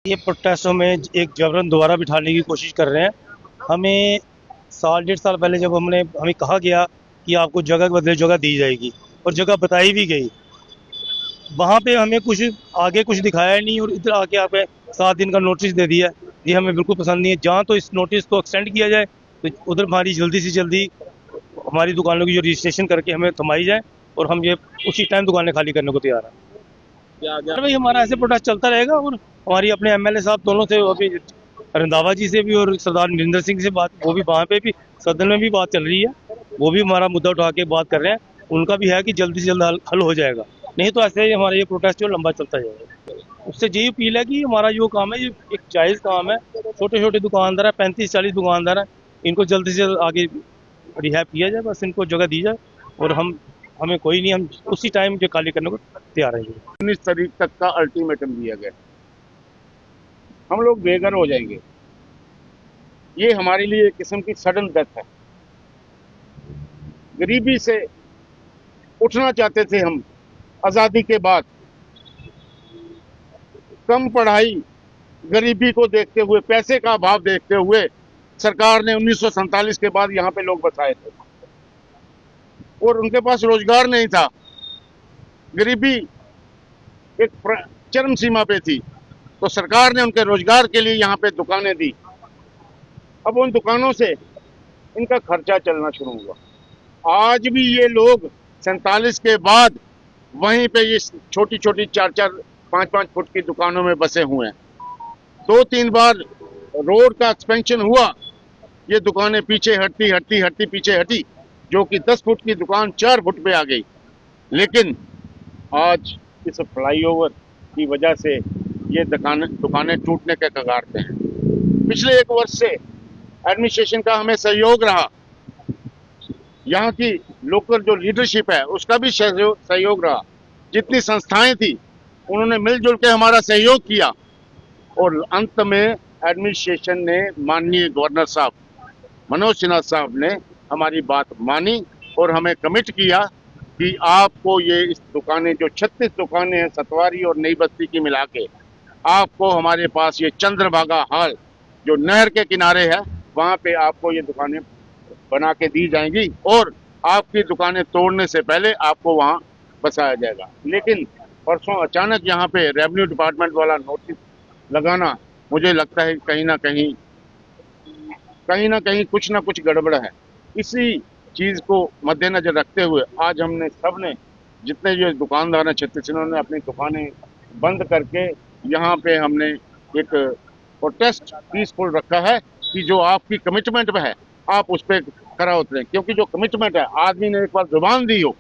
ये प्रोटेस्ट में एक जबरन दोबारा बिठाने की कोशिश कर रहे हैं। हमें साल डेढ़ साल पहले जब हमें कहा गया कि आपको जगह के बदले जगह दी जाएगी और जगह बताई भी गई, वहाँ पे हमें कुछ आगे कुछ दिखाया नहीं और इधर आके आप 7 दिन का नोटिस दे दिया। ये हमें बिल्कुल पसंद नहीं है। जहाँ तो इस नोटिस को एक्सटेंड किया जाए तो उधर हमारी जल्दी से जल्दी हमारी दुकानों की जो रजिस्ट्रेशन करके हमें थमाई जाए और हम ये उसी टाइम दुकानें खाली करने को तैयार हैं। भाई हमारा ऐसे प्रोटेस्ट चलता रहेगा और हमारी अपने एमएलए साहब दोनों से, अभी रंधावा जी से भी और सरदार नरेंद्र सिंह से बात, वो भी वहाँ पे भी सदन में भी बात चल रही है, वो भी हमारा मुद्दा उठा के बात कर रहे हैं। उनका भी है कि जल्दी से जल्द हल हो जाएगा, नहीं तो ऐसे ही हमारा ये प्रोटेस्ट जो लंबा चलता जाएगा। उससे यही अपील है कि हमारा जो काम है ये एक जायज़ काम है। छोटे छोटे दुकानदार है, 35-40 दुकानदार हैं, इनको जल्दी से जल्द आगे रिहाब किया जाए, बस इनको जगह दी जाए और हमें कोई नहीं, हम उसी टाइम जो खाली करने को तैयार हैं। 19 तारीख तक का अल्टीमेटम दिया गया। हम लोग बेघर हो जाएंगे। ये हमारे लिए एक किस्म की सडन डेथ है। गरीबी से उठना चाहते थे हम आज़ादी के बाद। कम पढ़ाई, गरीबी को देखते हुए, पैसे का अभाव देखते हुए सरकार ने 1947 के बाद यहाँ पे लोग बसाए थे और उनके पास रोजगार नहीं था। गरीबी एक चरम सीमा पे थी, तो सरकार ने उनके रोजगार के लिए यहाँ पे दुकानें दी। अब उन दुकानों से इनका खर्चा चलना शुरू हुआ। आज भी ये लोग 47 के बाद वहीं पे ये छोटी छोटी 4-4, 5-5 फुट की दुकानों में बसे हुए हैं। 2-3 बार रोड का एक्सपेंशन हुआ, ये दुकानें पीछे हटती पीछे हटी, जो कि 10 फुट की दुकान 4 फुट पे आ गई। लेकिन आज इस फ्लाईओवर की वजह से ये दुकानें टूटने के कगार पे हैं। पिछले 1 वर्ष से एडमिनिस्ट्रेशन का हमें सहयोग रहा, यहाँ की लोकल जो लीडरशिप है उसका भी सहयोग रहा। जितनी संस्थाएं थी उन्होंने मिलजुल के हमारा सहयोग किया और अंत में एडमिनिस्ट्रेशन ने, माननीय गवर्नर साहब मनोज सिन्हा साहब ने हमारी बात मानी और हमें कमिट किया कि आपको ये इस दुकानें, जो 36 दुकानें हैं सतवारी और नई बस्ती की मिला के, आपको हमारे पास ये चंद्रभागा हॉल जो नहर के किनारे है वहाँ पे आपको ये दुकानें बना के दी जाएंगी और आपकी दुकानें तोड़ने से पहले आपको वहाँ बसाया जाएगा। लेकिन परसों अचानक यहाँ पे रेवेन्यू डिपार्टमेंट वाला नोटिस लगाना, मुझे लगता है कहीं ना कहीं कुछ ना कुछ गड़बड़ है। इसी चीज़ को मद्देनजर रखते हुए आज हमने सबने, जितने जो दुकानदार हैं छत्तीसगढ़ ने, अपनी दुकानें बंद करके यहाँ पे हमने एक प्रोटेस्ट पीसफुल रखा है कि जो आपकी कमिटमेंट पे है आप उस पर खरा उतरें। क्योंकि जो कमिटमेंट है, आदमी ने एक बार जुबान दी हो,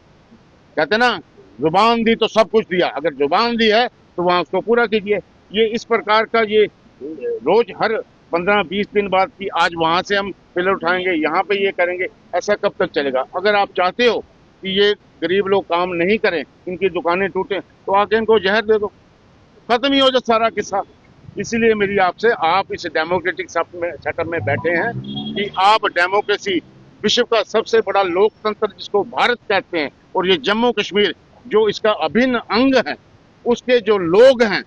कहते ना जुबान दी तो सब कुछ दिया, अगर जुबान दी है तो वहाँ उसको पूरा कीजिए। ये इस प्रकार का, ये रोज हर 15-20 दिन बाद कि आज वहाँ से हम पिलर उठाएंगे, यहाँ पे ये करेंगे, ऐसा कब तक चलेगा? अगर आप चाहते हो कि ये गरीब लोग काम नहीं करें, इनकी दुकानें टूटें, तो आके इनको जहर दे दो, खत्म ही हो जाए सारा किस्सा। इसीलिए मेरी आपसे, आप इस डेमोक्रेटिक सेटअप में बैठे हैं कि आप डेमोक्रेसी, विश्व का सबसे बड़ा लोकतंत्र जिसको भारत कहते हैं, और ये जम्मू कश्मीर जो इसका अभिन्न अंग है, उसके जो लोग हैं,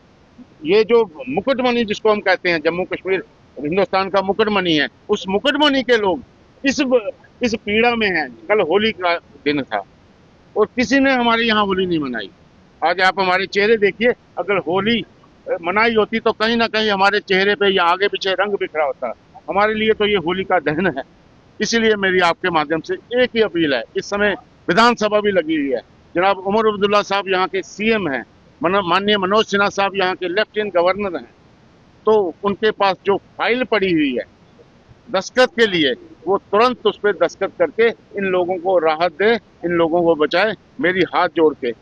ये जो मुकुटमणि जिसको हम कहते हैं, जम्मू कश्मीर हिंदुस्तान का मुकुटमणि है, उस मुकुटमणि के लोग इस पीड़ा में हैं। कल होली का दिन था और किसी ने हमारे यहाँ होली नहीं मनाई। आज आप हमारे चेहरे देखिए, अगर होली मनाई होती तो कहीं ना कहीं हमारे चेहरे पे या आगे पीछे रंग बिखरा होता। हमारे लिए तो ये होली का दहन है। इसीलिए मेरी आपके माध्यम से एक ही अपील है, इस समय विधानसभा भी लगी हुई है, जनाब उमर अब्दुल्ला साहब यहाँ के सीएम हैं, माननीय मनोज सिन्हा साहब यहाँ के लेफ्टिनेंट गवर्नर हैं, तो उनके पास जो फाइल पड़ी हुई है दस्तखत के लिए, वो तुरंत उस पर दस्तखत करके इन लोगों को राहत दे, इन लोगों को बचाए। मेरी हाथ जोड़ के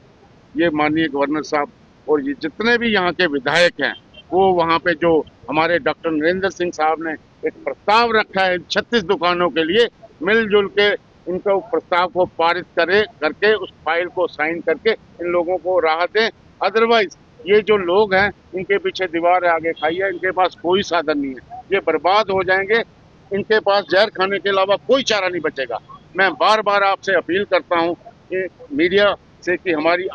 ये माननीय गवर्नर साहब और ये जितने भी यहाँ के विधायक हैं, वो वहाँ पे जो हमारे डॉक्टर नरेंद्र सिंह साहब ने एक प्रस्ताव रखा है 36 दुकानों के लिए, मिलजुल के इनको प्रस्ताव को पारित करके उस फाइल को साइन करके इन लोगों को राहत दें। अदरवाइज ये जो लोग हैं, इनके पीछे दीवार आगे खाई है, इनके पास कोई साधन नहीं है, ये बर्बाद हो जाएंगे। इनके पास जहर खाने के अलावा कोई चारा नहीं बचेगा। मैं बार बार आपसे अपील करता हूँ कि मीडिया से कि हमारी